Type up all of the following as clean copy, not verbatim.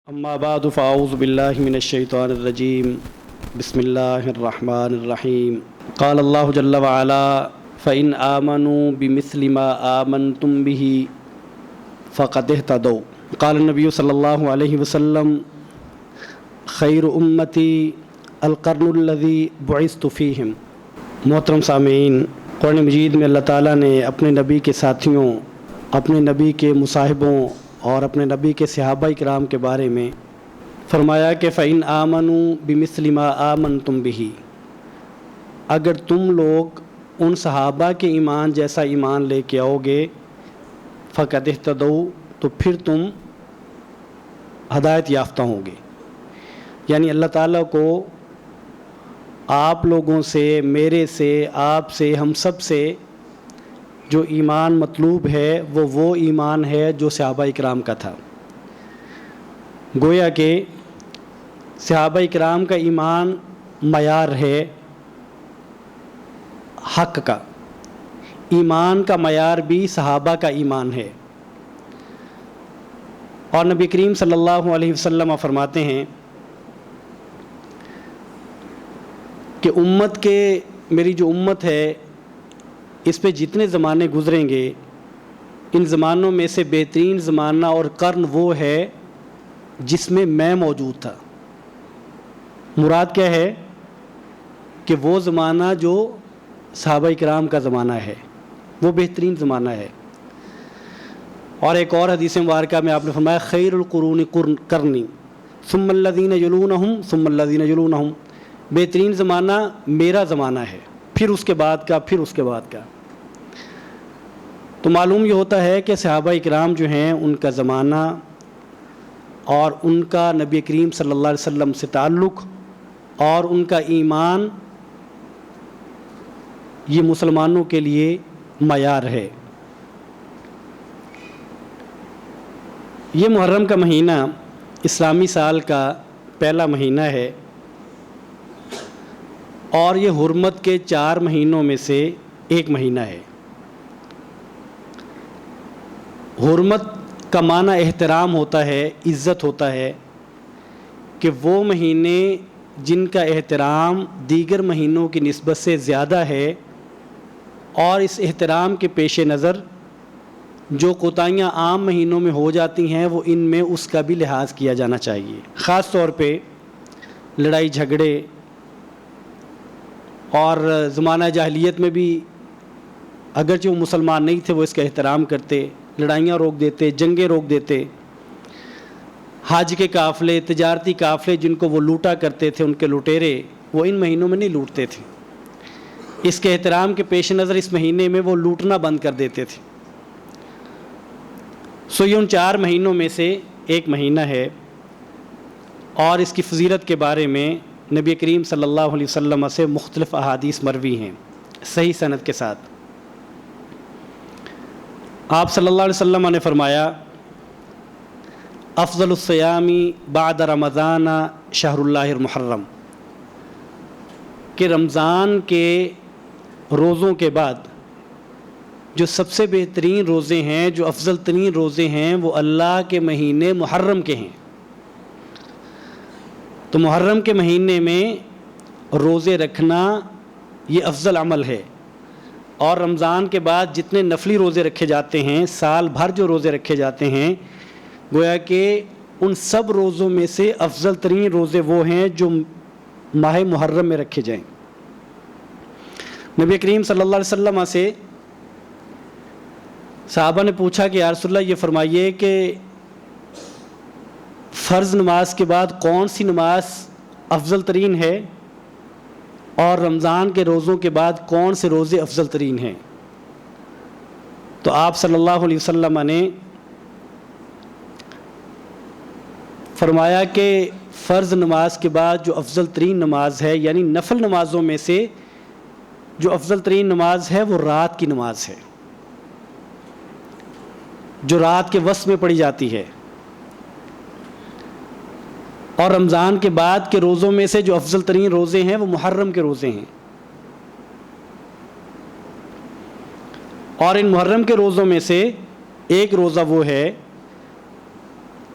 اما بعد فاعوذ باللہ من الشیطان الرجیم بسم اللہ الرحمن الرحیم قال اللہ جل وعلا فإن آمنوا بمثل ما آمنتم به فقد اهتدوا قال النبی صلی اللہ علیہ وسلم خیر امتی القرن الذی بعثت فیہم۔ محترم سامعین، قرآن مجید میں اللہ تعالیٰ نے اپنے نبی کے ساتھیوں، اپنے نبی کے مصاحبوں اور اپنے نبی کے صحابہ کرام کے بارے میں فرمایا کہ فَإِنْ آمَنُوا بِمِثْلِ مَا آمَنْتُمْ بِهِ، اگر تم لوگ ان صحابہ کے ایمان جیسا ایمان لے کے آؤ گے فَقَدْ اهْتَدَوْا، تو پھر تم ہدایت یافتہ ہوں گے۔ یعنی اللہ تعالیٰ کو آپ لوگوں سے، میرے سے، آپ سے، ہم سب سے جو ایمان مطلوب ہے وہ ایمان ہے جو صحابہ اکرام کا تھا۔ گویا کہ صحابہ اکرام کا ایمان معیار ہے حق کا، ایمان کا معیار بھی صحابہ کا ایمان ہے۔ اور نبی کریم صلی اللہ علیہ وسلم فرماتے ہیں کہ میری جو امت ہے اس پہ جتنے زمانے گزریں گے، ان زمانوں میں سے بہترین زمانہ اور قرن وہ ہے جس میں میں موجود تھا۔ مراد کیا ہے کہ وہ زمانہ جو صحابہ کرام کا زمانہ ہے وہ بہترین زمانہ ہے۔ اور ایک اور حدیث مبارکہ میں آپ نے فرمایا خیر القرون قرنی ثم الذین یلونہم ثم الذین یلونہم، بہترین زمانہ میرا زمانہ ہے، پھر اس کے بعد کا، پھر اس کے بعد کا۔ تو معلوم یہ ہوتا ہے کہ صحابہ اکرام جو ہیں ان کا زمانہ اور ان کا نبی کریم صلی اللہ علیہ وسلم سے تعلق اور ان کا ایمان یہ مسلمانوں کے لیے معیار ہے۔ یہ محرم کا مہینہ اسلامی سال کا پہلا مہینہ ہے اور یہ حرمت کے 4 مہینوں میں سے ایک مہینہ ہے۔ حرمت کا معنی احترام ہوتا ہے، عزت ہوتا ہے، کہ وہ مہینے جن کا احترام دیگر مہینوں کی نسبت سے زیادہ ہے، اور اس احترام کے پیش نظر جو کوتاہیاں عام مہینوں میں ہو جاتی ہیں وہ ان میں اس کا بھی لحاظ کیا جانا چاہیے۔ خاص طور پہ لڑائی جھگڑے، اور زمانہ جاہلیت میں بھی اگرچہ وہ مسلمان نہیں تھے وہ اس کا احترام کرتے، لڑائیاں روک دیتے، جنگیں روک دیتے۔ حج کے قافلے، تجارتی قافلے جن کو وہ لوٹا کرتے تھے، ان کے لٹیرے وہ ان مہینوں میں نہیں لوٹتے تھے۔ اس کے احترام کے پیش نظر اس مہینے میں وہ لوٹنا بند کر دیتے تھے۔ یہ ان 4 مہینوں میں سے ایک مہینہ ہے، اور اس کی فضیلت کے بارے میں نبی کریم صلی اللہ علیہ وسلم سے مختلف احادیث مروی ہیں صحیح سند کے ساتھ۔ آپ صلی اللہ علیہ وسلم نے فرمایا افضل الصیام بعد رمضان شہر اللہ المحرم، کہ رمضان کے روزوں کے بعد جو سب سے بہترین روزے ہیں، جو افضل ترین روزے ہیں، وہ اللہ کے مہینے محرم کے ہیں۔ تو محرم کے مہینے میں روزے رکھنا یہ افضل عمل ہے، اور رمضان کے بعد جتنے نفلی روزے رکھے جاتے ہیں، سال بھر جو روزے رکھے جاتے ہیں، گویا کہ ان سب روزوں میں سے افضل ترین روزے وہ ہیں جو ماہ محرم میں رکھے جائیں۔ نبی کریم صلی اللہ علیہ وسلم سے صحابہ نے پوچھا کہ یا رسول اللہ یہ فرمائیے کہ فرض نماز کے بعد کون سی نماز افضل ترین ہے، اور رمضان کے روزوں کے بعد کون سے روزے افضل ترین ہیں؟ تو آپ صلی اللہ علیہ وسلم نے فرمایا کہ فرض نماز کے بعد جو افضل ترین نماز ہے، یعنی نفل نمازوں میں سے جو افضل ترین نماز ہے وہ رات کی نماز ہے، جو رات کے وسط میں پڑھی جاتی ہے۔ اور رمضان کے بعد کے روزوں میں سے جو افضل ترین روزے ہیں وہ محرم کے روزے ہیں، اور ان محرم کے روزوں میں سے ایک روزہ وہ ہے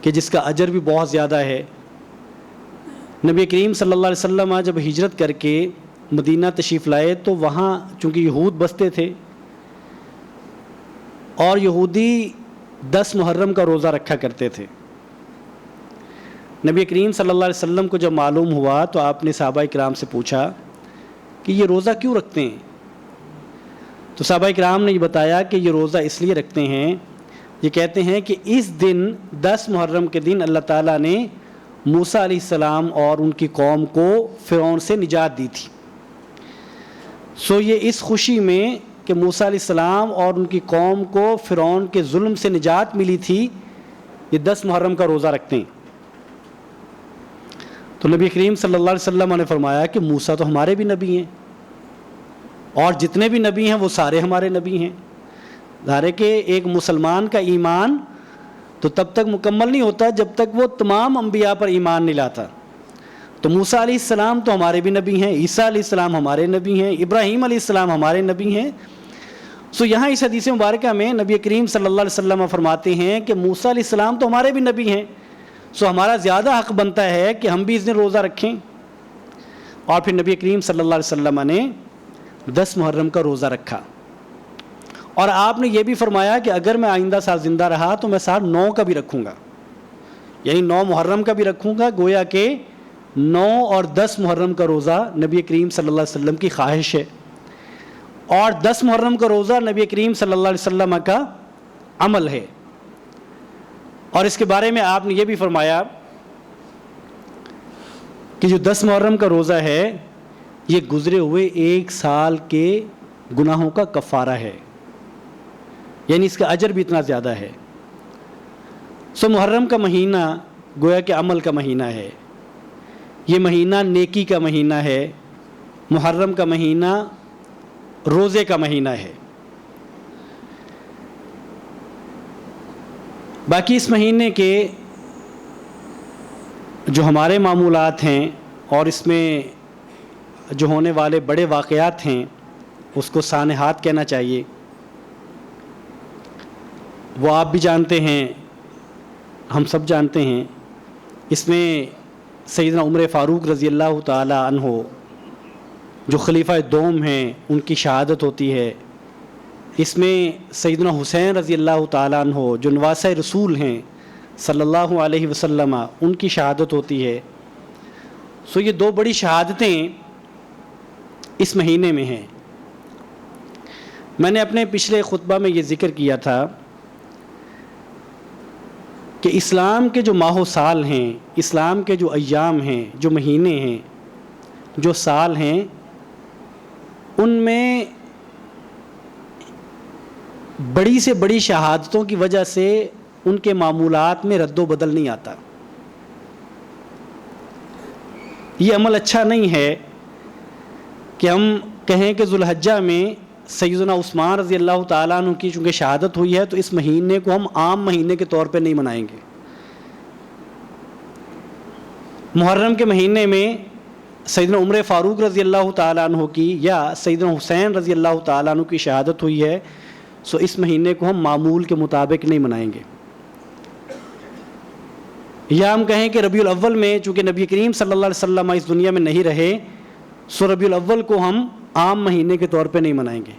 کہ جس کا اجر بھی بہت زیادہ ہے۔ نبی کریم صلی اللہ علیہ وسلم جب ہجرت کر کے مدینہ تشریف لائے تو وہاں چونکہ یہود بستے تھے اور یہودی 10 محرم کا روزہ رکھا کرتے تھے۔ نبی کریم صلی اللہ علیہ وسلم کو جب معلوم ہوا تو آپ نے صحابہ کرام سے پوچھا کہ یہ روزہ کیوں رکھتے ہیں؟ تو صحابہ کرام نے یہ بتایا کہ یہ روزہ اس لیے رکھتے ہیں، یہ کہتے ہیں کہ اس دن 10 محرم کے دن اللہ تعالیٰ نے موسیٰ علیہ السلام اور ان کی قوم کو فرعون سے نجات دی تھی۔ یہ اس خوشی میں کہ موسیٰ علیہ السلام اور ان کی قوم کو فرعون کے ظلم سے نجات ملی تھی، یہ 10 محرم کا روزہ رکھتے ہیں۔ تو نبی کریم صلی اللہ علیہ وسلم نے فرمایا کہ موسیٰ تو ہمارے بھی نبی ہیں اور جتنے بھی نبی ہیں وہ سارے ہمارے نبی ہیں۔ ظاہر ہے کہ ایک مسلمان کا ایمان تو تب تک مکمل نہیں ہوتا جب تک وہ تمام انبیاء پر ایمان نہیں لاتا۔ تو موسیٰ علیہ السلام تو ہمارے بھی نبی ہیں، عیسیٰ علیہ السلام ہمارے نبی ہیں، ابراہیم علیہ السلام ہمارے نبی ہیں۔ یہاں اس حدیث مبارکہ میں نبی کریم صلی اللہ علیہ وسلم فرماتے ہیں کہ موسیٰ علیہ السلام تو ہمارے بھی نبی ہیں، ہمارا زیادہ حق بنتا ہے کہ ہم بھی اس دن روزہ رکھیں۔ اور پھر نبی کریم صلی اللہ علیہ وسلم نے 10 محرم کا روزہ رکھا، اور آپ نے یہ بھی فرمایا کہ اگر میں آئندہ سال زندہ رہا تو میں سال 9 کا بھی رکھوں گا، یعنی 9 محرم کا بھی رکھوں گا۔ گویا کہ 9 اور 10 محرم کا روزہ نبی کریم صلی اللہ علیہ وسلم کی خواہش ہے، اور 10 محرم کا روزہ نبی کریم صلی اللہ علیہ وسلم کا عمل ہے۔ اور اس کے بارے میں آپ نے یہ بھی فرمایا کہ جو 10 محرم کا روزہ ہے یہ گزرے ہوئے 1 سال کے گناہوں کا کفارہ ہے، یعنی اس کا اجر بھی اتنا زیادہ ہے۔ محرم کا مہینہ گویا کہ عمل کا مہینہ ہے، یہ مہینہ نیکی کا مہینہ ہے، محرم کا مہینہ روزے کا مہینہ ہے۔ باقی اس مہینے کے جو ہمارے معمولات ہیں اور اس میں جو ہونے والے بڑے واقعات ہیں اس کو سانحات کہنا چاہیے، وہ آپ بھی جانتے ہیں، ہم سب جانتے ہیں۔ اس میں سیدنا عمر فاروق رضی اللہ تعالی عنہ جو خلیفہ دوم ہیں ان کی شہادت ہوتی ہے۔ اس میں سیدنا حسین رضی اللہ تعالیٰ عنہ جو نواسہ رسول ہیں صلی اللہ علیہ وسلم ان کی شہادت ہوتی ہے۔ یہ 2 بڑی شہادتیں اس مہینے میں ہیں۔ میں نے اپنے پچھلے خطبہ میں یہ ذکر کیا تھا کہ اسلام کے جو ماہ و سال ہیں، اسلام کے جو ایام ہیں، جو مہینے ہیں، جو سال ہیں، ان میں بڑی سے بڑی شہادتوں کی وجہ سے ان کے معمولات میں رد و بدل نہیں آتا۔ یہ عمل اچھا نہیں ہے کہ ہم کہیں کہ ذوالحجہ میں سیدنا عثمان رضی اللہ تعالیٰ عنہ کی چونکہ شہادت ہوئی ہے تو اس مہینے کو ہم عام مہینے کے طور پہ نہیں منائیں گے۔ محرم کے مہینے میں سیدنا عمر فاروق رضی اللہ تعالیٰ عنہ کی یا سیدنا حسین رضی اللہ تعالیٰ عنہ کی شہادت ہوئی ہے، اس مہینے کو ہم معمول کے مطابق نہیں منائیں گے۔ یا ہم کہیں کہ ربیع الاول میں چونکہ نبی کریم صلی اللہ علیہ وسلم اس دنیا میں نہیں رہے، ربیع الاول کو ہم عام مہینے کے طور پہ نہیں منائیں گے۔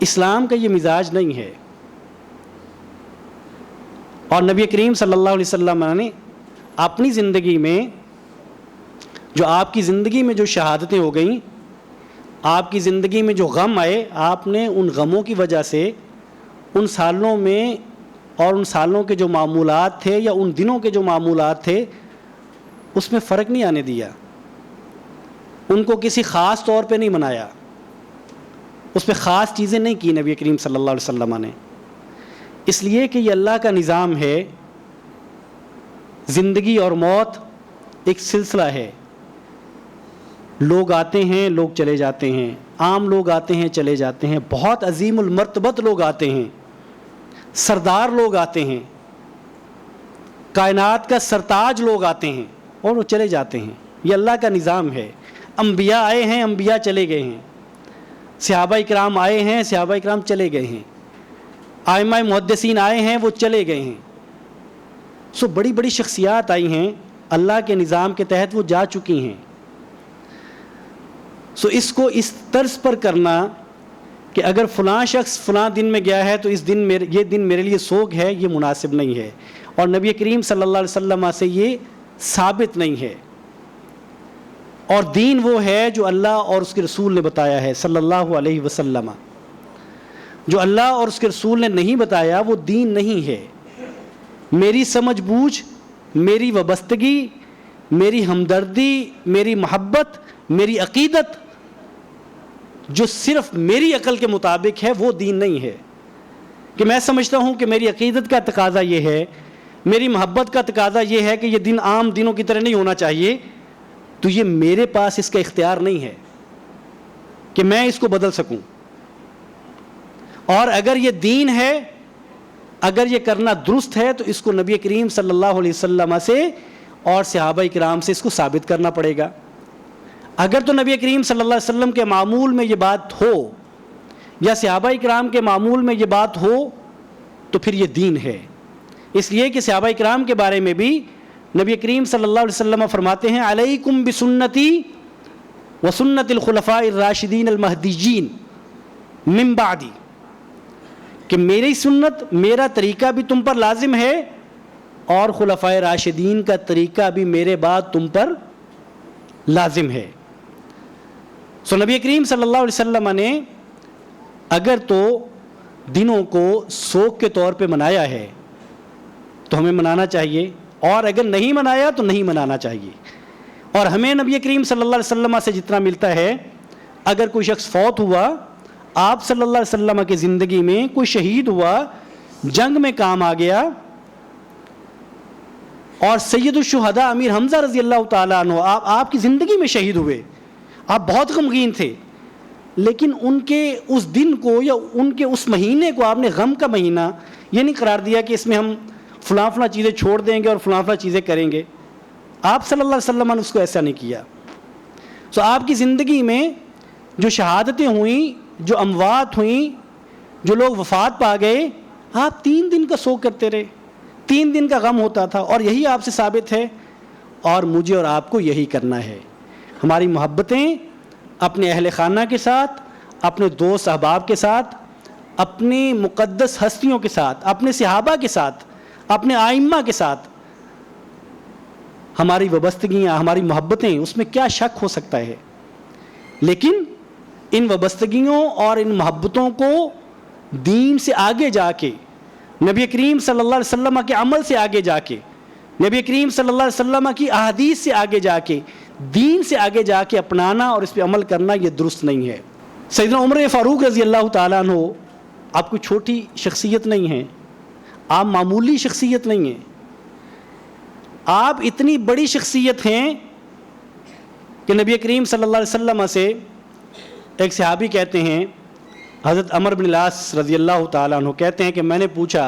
اسلام کا یہ مزاج نہیں ہے، اور نبی کریم صلی اللہ علیہ وسلم نے اپنی زندگی میں جو آپ کی زندگی میں جو شہادتیں ہو گئیں، آپ کی زندگی میں جو غم آئے، آپ نے ان غموں کی وجہ سے ان سالوں میں اور ان سالوں کے جو معمولات تھے یا ان دنوں کے جو معمولات تھے اس میں فرق نہیں آنے دیا، ان کو کسی خاص طور پہ نہیں منایا، اس پہ خاص چیزیں نہیں کی نبی کریم صلی اللہ علیہ وسلم نے، اس لیے کہ یہ اللہ کا نظام ہے۔ زندگی اور موت ایک سلسلہ ہے، لوگ آتے ہیں لوگ چلے جاتے ہیں، عام لوگ آتے ہیں چلے جاتے ہیں، بہت عظیم المرتبت لوگ آتے ہیں، سردار لوگ آتے ہیں، کائنات کا سرتاج لوگ آتے ہیں اور وہ چلے جاتے ہیں، یہ اللہ کا نظام ہے۔ انبیاء آئے ہیں، انبیاء چلے گئے ہیں، صحابہ کرام آئے ہیں، صحابہ کرام چلے گئے ہیں، ائمہ محدثین آئے ہیں، وہ چلے گئے ہیں، بڑی بڑی شخصیات آئی ہیں اللہ کے نظام کے تحت، وہ جا چکی ہیں. اس کو اس طرز پر کرنا کہ اگر فلاں شخص فلاں دن میں گیا ہے تو یہ دن میرے لیے سوگ ہے، یہ مناسب نہیں ہے، اور نبی کریم صلی اللہ علیہ وسلم سے یہ ثابت نہیں ہے. اور دین وہ ہے جو اللہ اور اس کے رسول نے بتایا ہے صلی اللہ علیہ وسلم. جو اللہ اور اس کے رسول نے نہیں بتایا وہ دین نہیں ہے. میری سمجھ بوجھ، میری وابستگی، میری ہمدردی، میری محبت، میری عقیدت جو صرف میری عقل کے مطابق ہے وہ دین نہیں ہے. کہ میں سمجھتا ہوں کہ میری عقیدت کا تقاضا یہ ہے، میری محبت کا تقاضا یہ ہے کہ یہ دن عام دنوں کی طرح نہیں ہونا چاہیے، تو یہ میرے پاس اس کا اختیار نہیں ہے کہ میں اس کو بدل سکوں. اور اگر یہ دین ہے، اگر یہ کرنا درست ہے، تو اس کو نبی کریم صلی اللہ علیہ وسلم سے اور صحابہ کرام سے اس کو ثابت کرنا پڑے گا. اگر تو نبی کریم صلی اللہ علیہ وسلم کے معمول میں یہ بات ہو یا صحابہ کرام کے معمول میں یہ بات ہو تو پھر یہ دین ہے. اس لیے کہ صحابہ کرام کے بارے میں بھی نبی کریم صلی اللہ علیہ وسلم فرماتے ہیں علیکم بسنتی وسنت الخلفاء الراشدین المہدیین من بعدی، کہ میری سنت، میرا طریقہ بھی تم پر لازم ہے اور خلفائے راشدین کا طریقہ بھی میرے بعد تم پر لازم ہے. نبی کریم صلی اللہ علیہ وسلم نے اگر تو دنوں کو سوگ کے طور پہ منایا ہے تو ہمیں منانا چاہیے، اور اگر نہیں منایا تو نہیں منانا چاہیے. اور ہمیں نبی کریم صلی اللہ علیہ وسلم سے جتنا ملتا ہے، اگر کوئی شخص فوت ہوا، آپ صلی اللہ علیہ وسلم کی زندگی میں کوئی شہید ہوا، جنگ میں کام آ گیا، اور سید الشہداء امیر حمزہ رضی اللہ تعالیٰ عنہ آپ کی زندگی میں شہید ہوئے، آپ بہت غمگین تھے، لیکن ان کے اس دن کو یا ان کے اس مہینے کو آپ نے غم کا مہینہ یہ نہیں قرار دیا کہ اس میں ہم فلاں فلاں چیزیں چھوڑ دیں گے اور فلاں فلاں چیزیں کریں گے. آپ صلی اللہ علیہ وسلم نے اس کو ایسا نہیں کیا. آپ کی زندگی میں جو شہادتیں ہوئیں، جو اموات ہوئیں، جو لوگ وفات پا گئے، آپ 3 دن کا سوگ کرتے رہے، 3 دن کا غم ہوتا تھا، اور یہی آپ سے ثابت ہے اور مجھے اور آپ کو یہی کرنا ہے. ہماری محبتیں اپنے اہل خانہ کے ساتھ، اپنے دوست احباب کے ساتھ، اپنی مقدس ہستیوں کے ساتھ، اپنے صحابہ کے ساتھ، اپنے آئمہ کے ساتھ، ہماری وابستگیاں، ہماری محبتیں، اس میں کیا شک ہو سکتا ہے. لیکن ان وابستگیوں اور ان محبتوں کو دین سے آگے جا کے، نبی کریم صلی اللہ علیہ وسلم کے عمل سے آگے جا کے، نبی کریم صلی اللہ علیہ وسلم کی احادیث سے آگے جا کے، دین سے آگے جا کے اپنانا اور اس پہ عمل کرنا یہ درست نہیں ہے. سیدنا عمر فاروق رضی اللہ تعالیٰ عنہ آپ کوئی چھوٹی شخصیت نہیں ہیں، آپ معمولی شخصیت نہیں ہیں، آپ اتنی بڑی شخصیت ہیں کہ نبی کریم صلی اللہ علیہ وسلم سے ایک صحابی کہتے ہیں، حضرت عمر بن العاص رضی اللہ تعالیٰ عنہ کہتے ہیں کہ میں نے پوچھا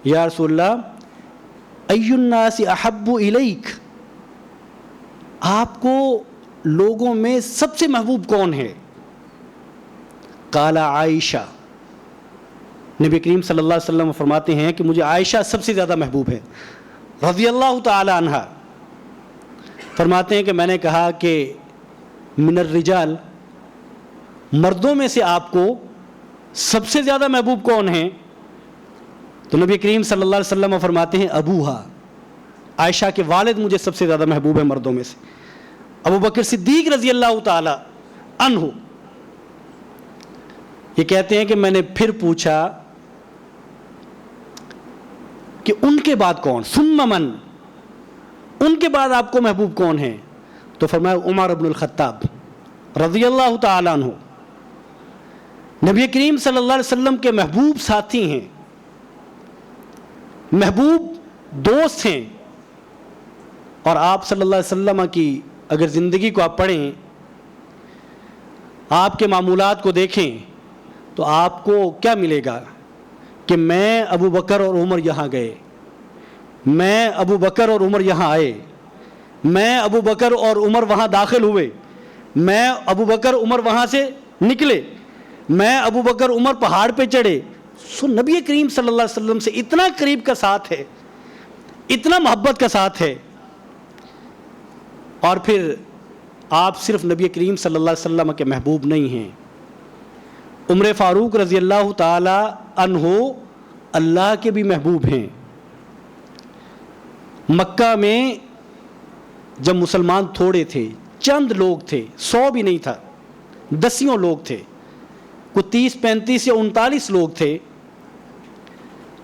یا رسول اللہ ای الناس احب الیک، آپ کو لوگوں میں سب سے محبوب کون ہے؟ قال عائشہ، نبی کریم صلی اللہ علیہ وسلم فرماتے ہیں کہ مجھے عائشہ سب سے زیادہ محبوب ہے رضی اللہ تعالی عنہ. فرماتے ہیں کہ میں نے کہا کہ من الرجال، مردوں میں سے آپ کو سب سے زیادہ محبوب کون ہیں؟ تو نبی کریم صلی اللہ علیہ وسلم فرماتے ہیں ابوہا، عائشہ کے والد مجھے سب سے زیادہ محبوب ہے مردوں میں سے، ابو بکر صدیق رضی اللہ تعالی عنہ. یہ کہتے ہیں کہ میں نے پھر پوچھا کہ ان کے بعد کون، ثم من، ان کے بعد آپ کو محبوب کون ہیں؟ تو فرمایا عمر بن الخطاب رضی اللہ تعالی عنہ. نبی کریم صلی اللہ علیہ وسلم کے محبوب ساتھی ہیں، محبوب دوست ہیں، اور آپ صلی اللہ علیہ وسلم کی اگر زندگی کو آپ پڑھیں، آپ کے معمولات کو دیکھیں تو آپ کو کیا ملے گا کہ میں ابو بکر اور عمر یہاں گئے، میں ابو بکر اور عمر یہاں آئے، میں ابو بکر اور عمر وہاں داخل ہوئے، میں ابو بکر عمر وہاں سے نکلے، میں ابو بکر عمر پہاڑ پہ چڑھے. نبی کریم صلی اللہ علیہ وسلم سے اتنا قریب کا ساتھ ہے، اتنا محبت کا ساتھ ہے. اور پھر آپ صرف نبی کریم صلی اللہ علیہ وسلم کے محبوب نہیں ہیں، عمر فاروق رضی اللہ تعالی عنہ اللہ کے بھی محبوب ہیں. مکہ میں جب مسلمان تھوڑے تھے، چند لوگ تھے، 100 بھی نہیں تھا، 10 لوگ تھے، کوئی 30 35 یا 39 لوگ تھے،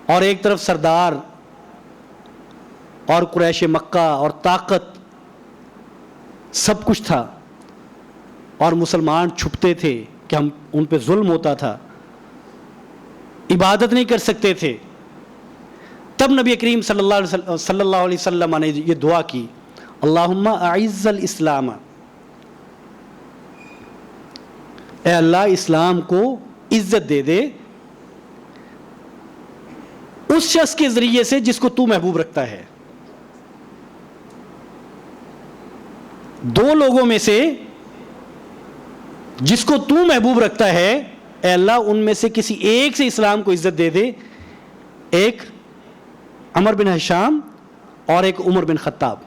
اور ایک طرف سردار اور قریش مکہ اور طاقت سب کچھ تھا، اور مسلمان چھپتے تھے کہ ہم ان پہ ظلم ہوتا تھا، عبادت نہیں کر سکتے تھے. تب نبی کریم صلی اللہ علیہ وسلم نے یہ دعا کی، اللہم اعز الاسلام، اے اللہ اسلام کو عزت دے دے اس شخص کے ذریعے سے جس کو تو محبوب رکھتا ہے. 2 لوگوں میں سے جس کو تو محبوب رکھتا ہے، اے اللہ ان میں سے کسی ایک سے اسلام کو عزت دے دے، ایک عمر بن ہشام اور ایک عمر بن خطاب.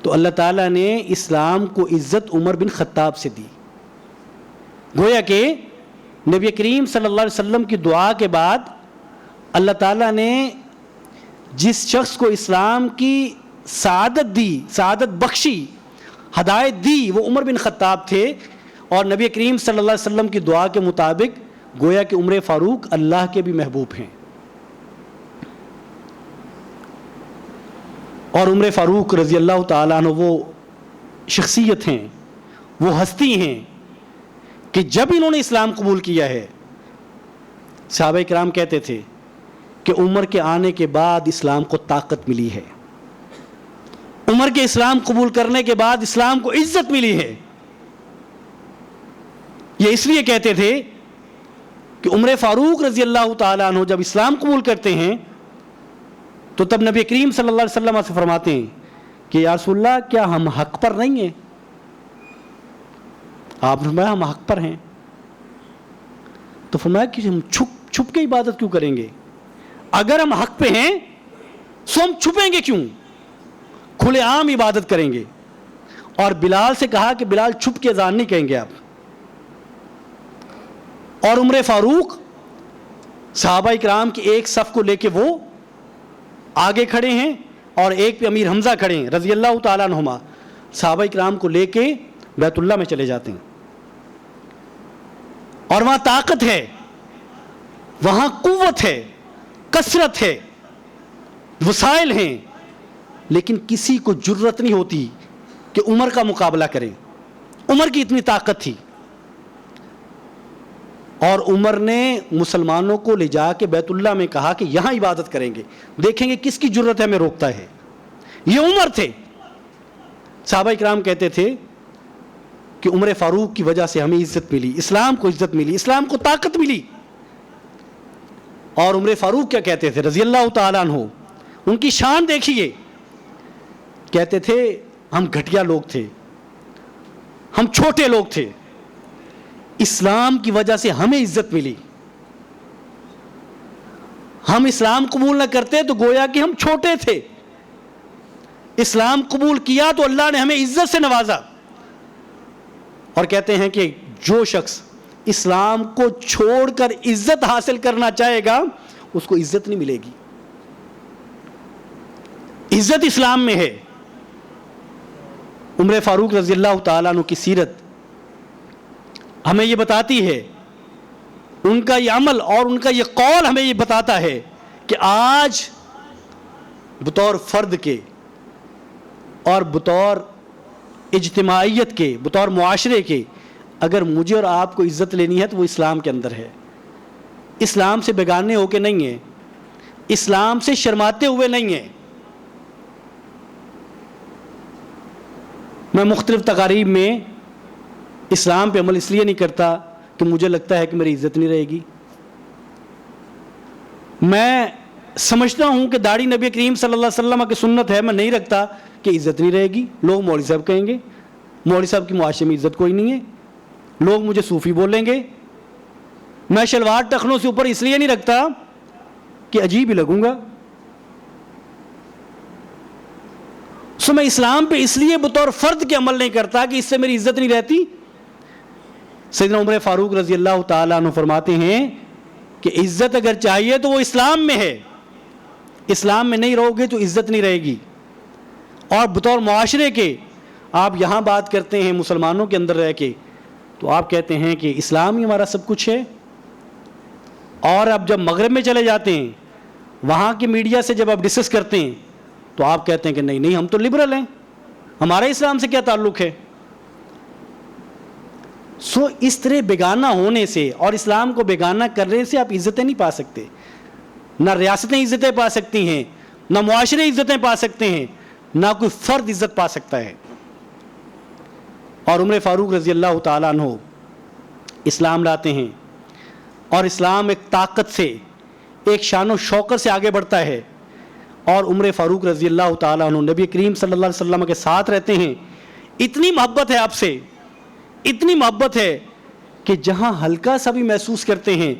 تو اللہ تعالیٰ نے اسلام کو عزت عمر بن خطاب سے دی. گویا کہ نبی کریم صلی اللہ علیہ وسلم کی دعا کے بعد اللہ تعالیٰ نے جس شخص کو اسلام کی سعادت دی، سعادت بخشی، ہدایت دی، وہ عمر بن خطاب تھے. اور نبی کریم صلی اللہ علیہ وسلم کی دعا کے مطابق گویا کہ عمر فاروق اللہ کے بھی محبوب ہیں. اور عمر فاروق رضی اللہ تعالیٰ عنہ وہ شخصیت ہیں، وہ ہستی ہیں کہ جب انہوں نے اسلام قبول کیا ہے، صحابہ کرام کہتے تھے کہ عمر کے آنے کے بعد اسلام کو طاقت ملی ہے، عمر کے اسلام قبول کرنے کے بعد اسلام کو عزت ملی ہے. یہ اس لیے کہتے تھے کہ عمر فاروق رضی اللہ تعالیٰ عنہ جب اسلام قبول کرتے ہیں تو تب نبی کریم صلی اللہ علیہ وسلم سے فرماتے ہیں کہ یا رسول اللہ کیا ہم حق پر نہیں ہیں؟ آپ نے فرمایا ہم حق پر ہیں. تو فرمایا کہ ہم چھپ کے عبادت کیوں کریں گے؟ اگر ہم حق پہ ہیں تو ہم چھپیں گے کیوں؟ کھلے عام عبادت کریں گے. اور بلال سے کہا کہ بلال چھپ کے اذان نہیں کہیں گے آپ. اور عمر فاروق صحابہ کرام کی ایک صف کو لے کے وہ آگے کھڑے ہیں اور ایک پہ امیر حمزہ کھڑے ہیں رضی اللہ تعالیٰ عنہما. صحابہ کرام کو لے کے بیت اللہ میں چلے جاتے ہیں، اور وہاں طاقت ہے، وہاں قوت ہے، کثرت ہے، وسائل ہیں، لیکن کسی کو جرت نہیں ہوتی کہ عمر کا مقابلہ کریں. عمر کی اتنی طاقت تھی. اور عمر نے مسلمانوں کو لے جا کے بیت اللہ میں کہا کہ یہاں عبادت کریں گے، دیکھیں گے کس کی جرت ہے ہمیں روکتا ہے. یہ عمر تھے. صحابہ کرام کہتے تھے کہ عمر فاروق کی وجہ سے ہمیں عزت ملی، اسلام کو عزت ملی، اسلام کو طاقت ملی. اور عمر فاروق کیا کہتے تھے رضی اللہ تعالیٰ عنہ، ان کی شان دیکھیے. کہتے تھے ہم گھٹیا لوگ تھے، ہم چھوٹے لوگ تھے، اسلام کی وجہ سے ہمیں عزت ملی. ہم اسلام قبول نہ کرتے تو گویا کہ ہم چھوٹے تھے، اسلام قبول کیا تو اللہ نے ہمیں عزت سے نوازا. اور کہتے ہیں کہ جو شخص اسلام کو چھوڑ کر عزت حاصل کرنا چاہے گا اس کو عزت نہیں ملے گی. عزت اسلام میں ہے. عمر فاروق رضی اللہ تعالیٰ عنہ کی سیرت ہمیں یہ بتاتی ہے، ان کا یہ عمل اور ان کا یہ قول ہمیں یہ بتاتا ہے کہ آج بطور فرد کے اور بطور اجتماعیت کے، بطور معاشرے کے، اگر مجھے اور آپ کو عزت لینی ہے تو وہ اسلام کے اندر ہے. اسلام سے بیگانے ہو کے نہیں ہے، اسلام سے شرماتے ہوئے نہیں ہے. میں مختلف تقاریب میں اسلام پہ عمل اس لیے نہیں کرتا کہ مجھے لگتا ہے کہ میری عزت نہیں رہے گی. میں سمجھتا ہوں کہ داڑھی نبی کریم صلی اللہ علیہ وسلم کی سنت ہے، میں نہیں رکھتا کہ عزت نہیں رہے گی. لوگ مولوی صاحب کہیں گے، مولوی صاحب کی معاشرے میں عزت کوئی نہیں ہے، لوگ مجھے صوفی بولیں گے. میں شلوار ٹخنوں سے اوپر اس لیے نہیں رکھتا کہ عجیب ہی لگوں گا. میں اسلام پہ اس لیے بطور فرد کے عمل نہیں کرتا کہ اس سے میری عزت نہیں رہتی. سیدنا عمر فاروق رضی اللہ تعالیٰ عنہ فرماتے ہیں کہ عزت اگر چاہیے تو وہ اسلام میں ہے. اسلام میں نہیں رہو گے تو عزت نہیں رہے گی. اور بطور معاشرے کے آپ یہاں بات کرتے ہیں مسلمانوں کے اندر رہ کے, تو آپ کہتے ہیں کہ اسلام ہی ہمارا سب کچھ ہے. اور اب جب مغرب میں چلے جاتے ہیں, وہاں کی میڈیا سے جب آپ ڈسکس کرتے ہیں, تو آپ کہتے ہیں کہ نہیں ہم تو لبرل ہیں, ہمارا اسلام سے کیا تعلق ہے. اس طرح بیگانہ ہونے سے اور اسلام کو بیگانہ کرنے سے آپ عزتیں نہیں پا سکتے. نہ ریاستیں عزتیں پا سکتی ہیں, نہ معاشرے عزتیں پا سکتے ہیں, نہ کوئی فرد عزت پا سکتا ہے. اور عمر فاروق رضی اللہ تعالیٰ عنہ اسلام لاتے ہیں, اور اسلام ایک طاقت سے, ایک شان و شوکت سے آگے بڑھتا ہے. اور عمر فاروق رضی اللہ تعالیٰ عنہ نبی کریم صلی اللہ علیہ وسلم کے ساتھ رہتے ہیں. اتنی محبت ہے آپ سے, اتنی محبت ہے کہ جہاں ہلکا سا بھی محسوس کرتے ہیں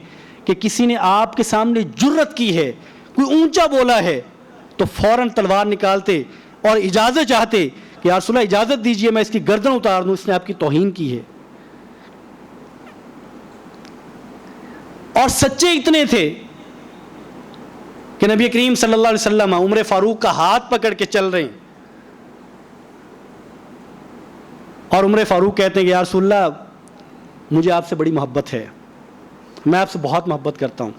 کہ کسی نے آپ کے سامنے جرت کی ہے, کوئی اونچا بولا ہے, تو فوراً تلوار نکالتے اور اجازت چاہتے کہ یا رسول اللہ اجازت دیجئے میں اس کی گردن اتار دوں, اس نے آپ کی توہین کی ہے. اور سچے اتنے تھے کہ نبی کریم صلی اللہ علیہ وسلم عمر فاروق کا ہاتھ پکڑ کے چل رہے ہیں, اور عمر فاروق کہتے ہیں کہ یا رسول اللہ مجھے آپ سے بڑی محبت ہے, میں آپ سے بہت محبت کرتا ہوں,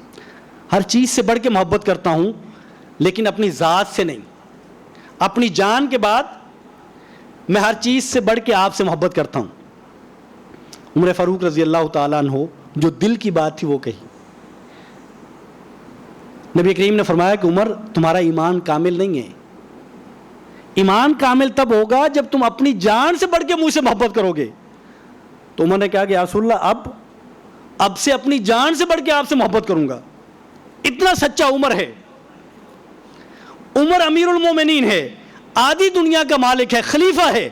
ہر چیز سے بڑھ کے محبت کرتا ہوں, لیکن اپنی ذات سے نہیں. اپنی جان کے بعد میں ہر چیز سے بڑھ کے آپ سے محبت کرتا ہوں. عمر فاروق رضی اللہ تعالیٰ عنہ جو دل کی بات تھی وہ کہی. نبی کریم نے فرمایا کہ عمر تمہارا ایمان کامل نہیں ہے. ایمان کامل تب ہوگا جب تم اپنی جان سے بڑھ کے مجھ سے محبت کرو گے. تو عمر نے کہا کہ یا رسول اللہ اب سے اپنی جان سے بڑھ کے آپ سے محبت کروں گا. اتنا سچا عمر ہے. عمر امیر المومنین ہے, آدھی دنیا کا مالک ہے, خلیفہ ہے,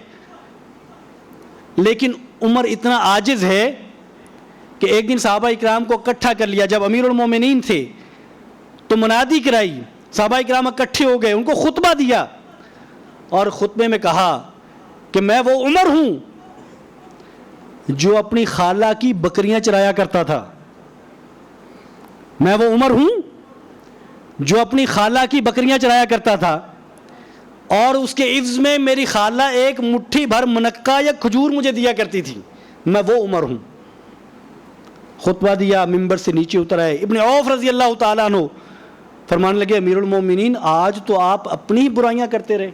لیکن عمر اتنا عاجز ہے کہ ایک دن صحابہ اکرام کو اکٹھا کر لیا. جب امیر المومنین تھے تو منادی کرائی, صحابہ اکرام اکٹھے ہو گئے, ان کو خطبہ دیا, اور خطبے میں کہا کہ میں وہ عمر ہوں جو اپنی خالہ کی بکریاں چرایا کرتا تھا. میں وہ عمر ہوں جو اپنی خالہ کی بکریاں چرایا کرتا تھا, اور اس کے عوض میں میری خالہ ایک مٹھی بھر منقہ یا کھجور مجھے دیا کرتی تھی. میں وہ عمر ہوں. خطبہ دیا, منبر سے نیچے اتر آئے. ابن عوف رضی اللہ تعالیٰ عنہ فرمانے لگے امیر المومنین آج تو آپ اپنی ہی برائیاں کرتے رہے.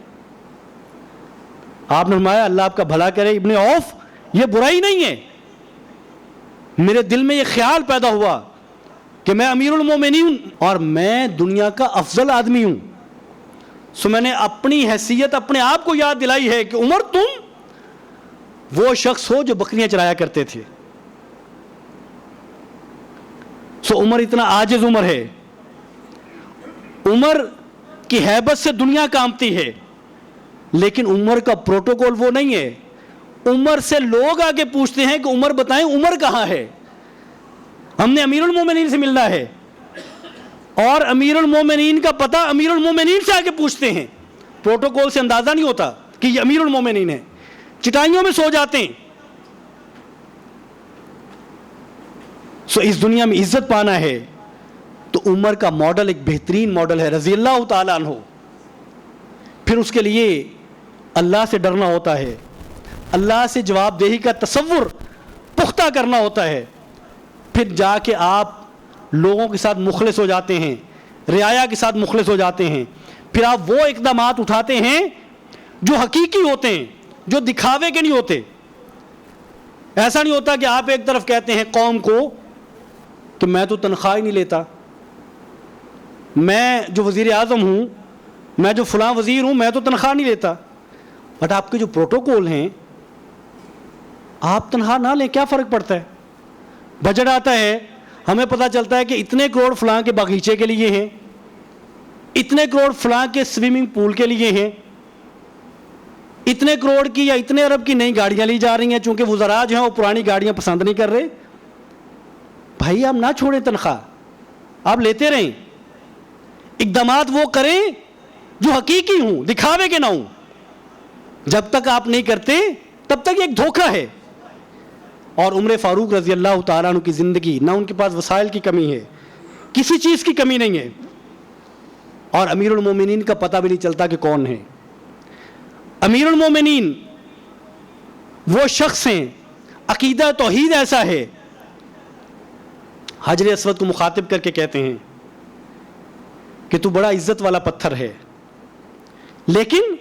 آپ نے فرمایا اللہ آپ کا بھلا کرے ابن عوف, یہ برائی نہیں ہے, میرے دل میں یہ خیال پیدا ہوا کہ میں امیر المومنین اور میں دنیا کا افضل آدمی ہوں. میں نے اپنی حیثیت اپنے آپ کو یاد دلائی ہے کہ عمر تم وہ شخص ہو جو بکریاں چرایا کرتے تھے. عمر اتنا عاجز عمر ہے. عمر کی ہیبت سے دنیا کانپتی ہے, لیکن عمر کا پروٹوکول وہ نہیں ہے. عمر سے لوگ آگے پوچھتے ہیں کہ عمر بتائیں عمر کہاں ہے, ہم نے امیر المومنین سے ملنا ہے, اور امیر المومنین کا پتہ امیر المومنین سے آگے پوچھتے ہیں. پروٹوکول سے اندازہ نہیں ہوتا کہ یہ امیر المومنین ہے, چٹائیوں میں سو جاتے ہیں. اس دنیا میں عزت پانا ہے تو عمر کا ماڈل ایک بہترین ماڈل ہے رضی اللہ تعالیٰ عنہ. پھر اس کے لیے اللہ سے ڈرنا ہوتا ہے, اللہ سے جواب دہی کا تصور پختہ کرنا ہوتا ہے. پھر جا کے آپ لوگوں کے ساتھ مخلص ہو جاتے ہیں, رعایا کے ساتھ مخلص ہو جاتے ہیں. پھر آپ وہ اقدامات اٹھاتے ہیں جو حقیقی ہوتے ہیں, جو دکھاوے کے نہیں ہوتے. ایسا نہیں ہوتا کہ آپ ایک طرف کہتے ہیں قوم کو کہ میں تو تنخواہ ہی نہیں لیتا, میں جو وزیر اعظم ہوں, میں جو فلاں وزیر ہوں, میں تو تنخواہ نہیں لیتا. بٹ آپ کے جو پروٹوکول ہیں, آپ تنخواہ نہ لیں کیا فرق پڑتا ہے. بجٹ آتا ہے, ہمیں پتہ چلتا ہے کہ اتنے کروڑ فلاں کے باغیچے کے لیے ہیں, اتنے کروڑ فلاں کے سوئمنگ پول کے لیے ہیں, اتنے کروڑ کی یا اتنے ارب کی نئی گاڑیاں لی جا رہی ہیں, چونکہ وزراء جو ہیں وہ پرانی گاڑیاں پسند نہیں کر رہے. بھائی آپ نہ چھوڑیں تنخواہ, آپ لیتے رہیں. اقدامات وہ کریں جو حقیقی ہوں, دکھاوے کے نہ ہوں. جب تک آپ نہیں کرتے تب تک ایک دھوکہ ہے. اور عمر فاروق رضی اللہ تعالیٰ عنہ کی زندگی، نہ ان کے پاس وسائل کی کمی ہے، کسی چیز کی کمی نہیں ہے، اور امیر المومنین کا پتہ بھی نہیں چلتا کہ کون ہے. امیر المومنین وہ شخص ہیں، عقیدہ توحید ایسا ہے، حجر اسود کو مخاطب کر کے کہتے ہیں کہ تو بڑا عزت والا پتھر ہے، لیکن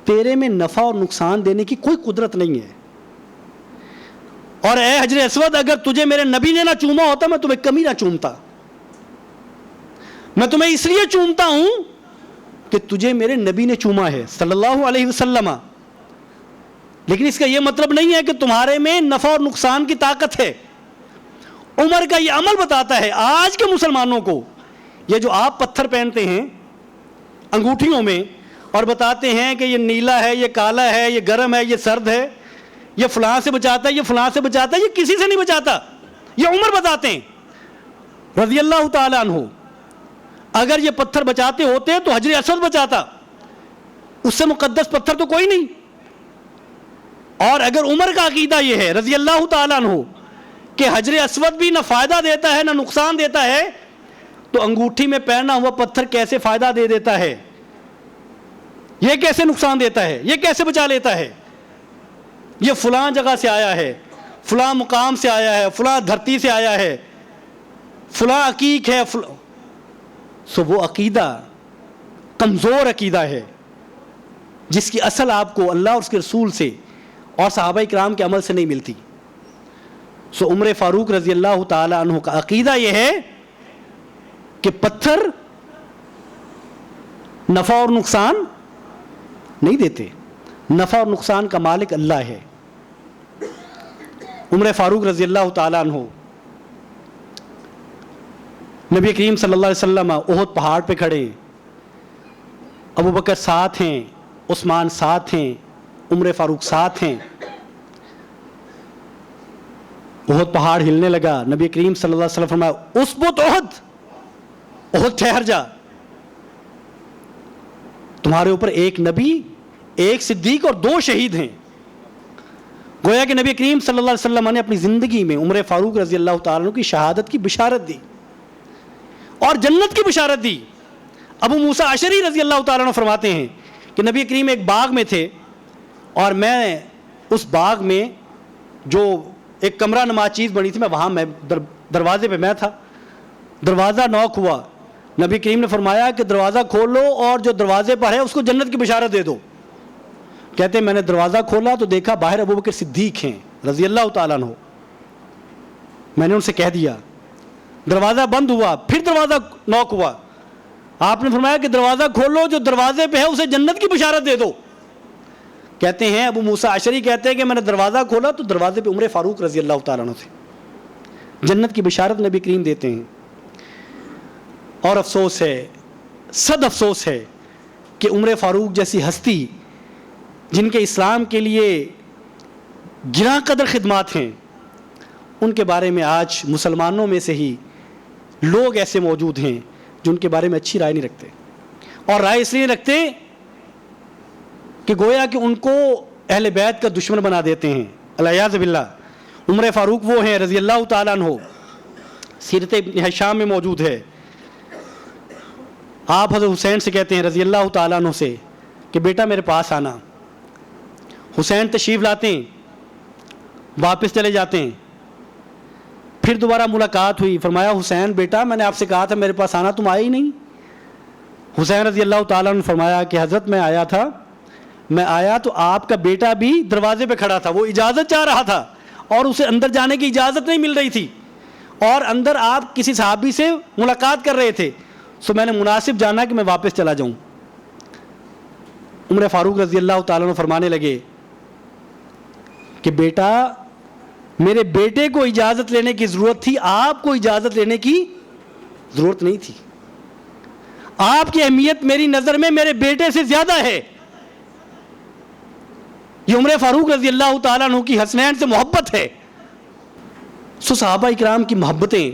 تیرے میں نفع اور نقصان دینے کی کوئی قدرت نہیں ہے. اور اے حجر اسود، اگر تجھے میرے نبی نے نہ چوما ہوتا میں تمہیں کمی نہ چومتا. میں تمہیں اس لیے چومتا ہوں کہ تجھے میرے نبی نے چوما ہے صلی اللہ علیہ وسلم. لیکن اس کا یہ مطلب نہیں ہے کہ تمہارے میں نفع اور نقصان کی طاقت ہے. عمر کا یہ عمل بتاتا ہے آج کے مسلمانوں کو، یہ جو آپ پتھر پہنتے ہیں انگوٹھیوں میں اور بتاتے ہیں کہ یہ نیلا ہے، یہ کالا ہے، یہ گرم ہے، یہ سرد ہے، یہ فلاں سے بچاتا ہے، یہ فلاں سے بچاتا ہے، یہ کسی سے نہیں بچاتا. یہ عمر بتاتے ہیں رضی اللہ تعالیٰ عنہ. اگر یہ پتھر بچاتے ہوتے تو حجر اسود بچاتا، اس سے مقدس پتھر تو کوئی نہیں. اور اگر عمر کا عقیدہ یہ ہے رضی اللہ تعالیٰ عنہ کہ حجر اسود بھی نہ فائدہ دیتا ہے نہ نقصان دیتا ہے، تو انگوٹھی میں پہنا ہوا پتھر کیسے فائدہ دے دیتا ہے، یہ کیسے نقصان دیتا ہے، یہ کیسے بچا لیتا ہے؟ یہ فلاں جگہ سے آیا ہے، فلاں مقام سے آیا ہے، فلاں دھرتی سے آیا ہے، فلاں عقیق ہے، سو وہ عقیدہ کمزور عقیدہ ہے جس کی اصل آپ کو اللہ اور اس کے رسول سے اور صحابہ کرام کے عمل سے نہیں ملتی. سو عمر فاروق رضی اللہ تعالی عنہ کا عقیدہ یہ ہے کہ پتھر نفع اور نقصان نہیں دیتے، نفع اور نقصان کا مالک اللہ ہے. عمر فاروق رضی اللہ تعالی عنہ نبی کریم صلی اللہ علیہ وسلم احد پہاڑ پہ کھڑے، ابو بکر ساتھ ہیں، عثمان ساتھ ہیں، عمر فاروق ساتھ ہیں. احد پہاڑ ہلنے لگا، نبی کریم صلی اللہ علیہ وسلم فرمایا اسبت احد، احد ٹھہر جا، تمہارے اوپر ایک نبی، ایک صدیق اور 2 شہید ہیں. گویا کہ نبی کریم صلی اللہ علیہ وسلم نے اپنی زندگی میں عمر فاروق رضی اللہ تعالیٰ عنہ کی شہادت کی بشارت دی اور جنت کی بشارت دی. ابو موسیٰ اشعری رضی اللہ تعالیٰ عنہ فرماتے ہیں کہ نبی کریم ایک باغ میں تھے اور میں اس باغ میں جو ایک کمرہ نما چیز بنی تھی، میں وہاں میں دروازے پہ میں تھا، دروازہ نوک ہوا، نبی کریم نے فرمایا کہ دروازہ کھول لو اور جو دروازے پر ہے اس کو جنت کی بشارت دے دو. کہتے ہیں میں نے دروازہ کھولا تو دیکھا باہر ابو بکر صدیق ہیں رضی اللہ تعالیٰ عنہ. میں نے ان سے کہہ دیا، دروازہ بند ہوا، پھر دروازہ نوک ہوا، آپ نے فرمایا کہ دروازہ کھولو، جو دروازے پہ ہے اسے جنت کی بشارت دے دو. کہتے ہیں ابو موسیٰ اشعری کہتے ہیں کہ میں نے دروازہ کھولا تو دروازے پہ عمر فاروق رضی اللہ تعالیٰ عنہ تھے. جنت کی بشارت نبی کریم دیتے ہیں. اور افسوس ہے، صد افسوس ہے کہ عمر فاروق جیسی ہستی جن کے اسلام کے لیے گراں قدر خدمات ہیں، ان کے بارے میں آج مسلمانوں میں سے ہی لوگ ایسے موجود ہیں جو ان کے بارے میں اچھی رائے نہیں رکھتے. اور رائے اس لیے رکھتے کہ گویا کہ ان کو اہل بیت کا دشمن بنا دیتے ہیں، الیاذ باللہ. عمر فاروق وہ ہیں رضی اللہ تعالیٰ عنہ، سیرت ابن ہشام میں موجود ہے. آپ حضرت حسین سے کہتے ہیں رضی اللہ تعالیٰ عنہ سے کہ بیٹا میرے پاس آنا. حسین تشریف لاتے ہیں، واپس چلے جاتے ہیں. پھر دوبارہ ملاقات ہوئی، فرمایا حسین بیٹا میں نے آپ سے کہا تھا میرے پاس آنا، تم آئے ہی نہیں. حسین رضی اللہ تعالیٰ عنہ نے فرمایا کہ حضرت میں آیا تھا، میں آیا تو آپ کا بیٹا بھی دروازے پہ کھڑا تھا، وہ اجازت چاہ رہا تھا اور اسے اندر جانے کی اجازت نہیں مل رہی تھی، اور اندر آپ کسی صحابی سے ملاقات کر رہے تھے، سو میں نے مناسب جانا کہ میں واپس چلا جاؤں. عمر فاروق رضی اللہ تعالیٰ عنہ فرمانے لگے کہ بیٹا میرے بیٹے کو اجازت لینے کی ضرورت تھی، آپ کو اجازت لینے کی ضرورت نہیں تھی. آپ کی اہمیت میری نظر میں میرے بیٹے سے زیادہ ہے. یہ عمر فاروق رضی اللہ تعالیٰ عنہ کی حسنین سے محبت ہے. سو صحابہ اکرام کی محبتیں،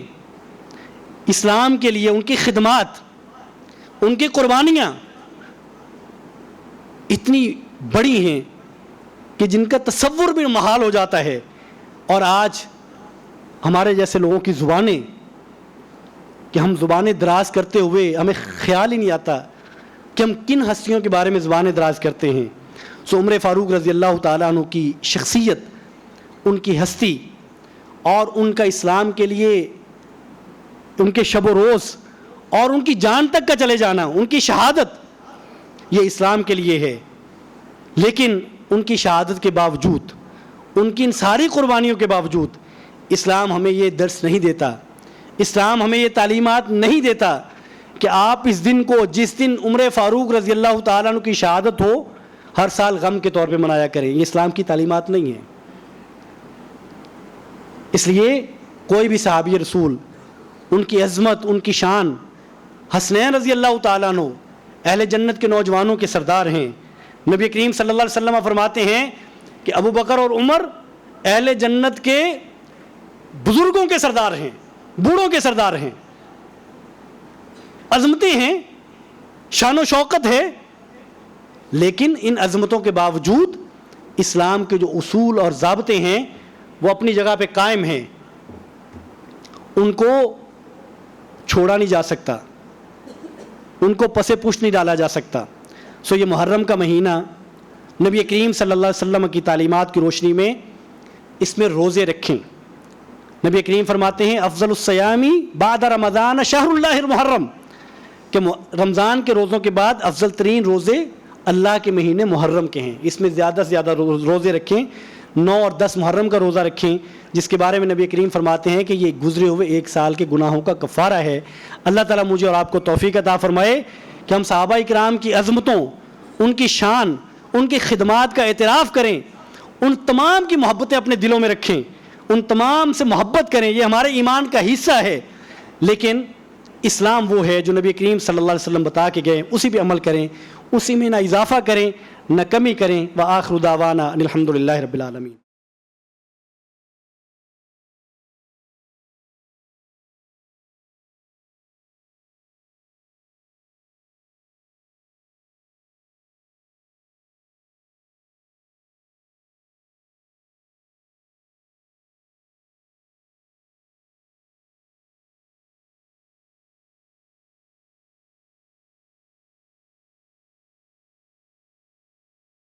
اسلام کے لیے ان کی خدمات، ان کی قربانیاں اتنی بڑی ہیں کہ جن کا تصور بھی محال ہو جاتا ہے، اور آج ہمارے جیسے لوگوں کی زبانیں، کہ ہم زبانیں دراز کرتے ہوئے ہمیں خیال ہی نہیں آتا کہ ہم کن ہستیوں کے بارے میں زبانیں دراز کرتے ہیں۔ عمر فاروق رضی اللہ تعالیٰ عنہ کی شخصیت، ان کی ہستی اور ان کا اسلام کے لیے ان کے شب و روز اور ان کی جان تک کا چلے جانا، ان کی شہادت یہ اسلام کے لیے ہے۔ لیکن ان کی شہادت کے باوجود، ان کی ان ساری قربانیوں کے باوجود، اسلام ہمیں یہ درس نہیں دیتا، اسلام ہمیں یہ تعلیمات نہیں دیتا کہ آپ اس دن کو، جس دن عمر فاروق رضی اللہ تعالیٰ عنہ کی شہادت ہو، ہر سال غم کے طور پہ منایا کریں۔ یہ اسلام کی تعلیمات نہیں ہیں۔ اس لیے کوئی بھی صحابی رسول، ان کی عظمت، ان کی شان، حسنین رضی اللہ تعالیٰ عنہ اہل جنت کے نوجوانوں کے سردار ہیں۔ نبی کریم صلی اللہ علیہ وسلم فرماتے ہیں کہ ابو بکر اور عمر اہل جنت کے بزرگوں کے سردار ہیں، بوڑھوں کے سردار ہیں، عظمتیں ہیں، شان و شوکت ہے، لیکن ان عظمتوں کے باوجود اسلام کے جو اصول اور ضابطے ہیں وہ اپنی جگہ پہ قائم ہیں، ان کو چھوڑا نہیں جا سکتا، ان کو پس پش نہیں ڈالا جا سکتا۔ یہ محرم کا مہینہ نبی کریم صلی اللہ علیہ وسلم کی تعلیمات کی روشنی میں اس میں روزے رکھیں۔ نبی کریم فرماتے ہیں افضل الصیامی بعد رمضان شہر اللہ المحرم، کہ رمضان کے روزوں کے بعد افضل ترین روزے اللہ کے مہینے محرم کے ہیں، اس میں زیادہ سے زیادہ روزے رکھیں۔ 9 اور 10 محرم کا روزہ رکھیں، جس کے بارے میں نبی کریم فرماتے ہیں کہ یہ گزرے ہوئے 1 سال کے گناہوں کا کفارہ ہے۔ اللہ تعالیٰ مجھے اور آپ کو توفیق عطا فرمائے کہ ہم صحابہ کرام کی عظمتوں، ان کی شان، ان کی خدمات کا اعتراف کریں، ان تمام کی محبتیں اپنے دلوں میں رکھیں، ان تمام سے محبت کریں، یہ ہمارے ایمان کا حصہ ہے۔ لیکن اسلام وہ ہے جو نبی کریم صلی اللہ علیہ وسلم بتا کے گئے، اسی پہ عمل کریں، اسی میں نہ اضافہ کریں نہ کمی کریں۔ وآخر دعوانا الحمد للہ رب العالمین۔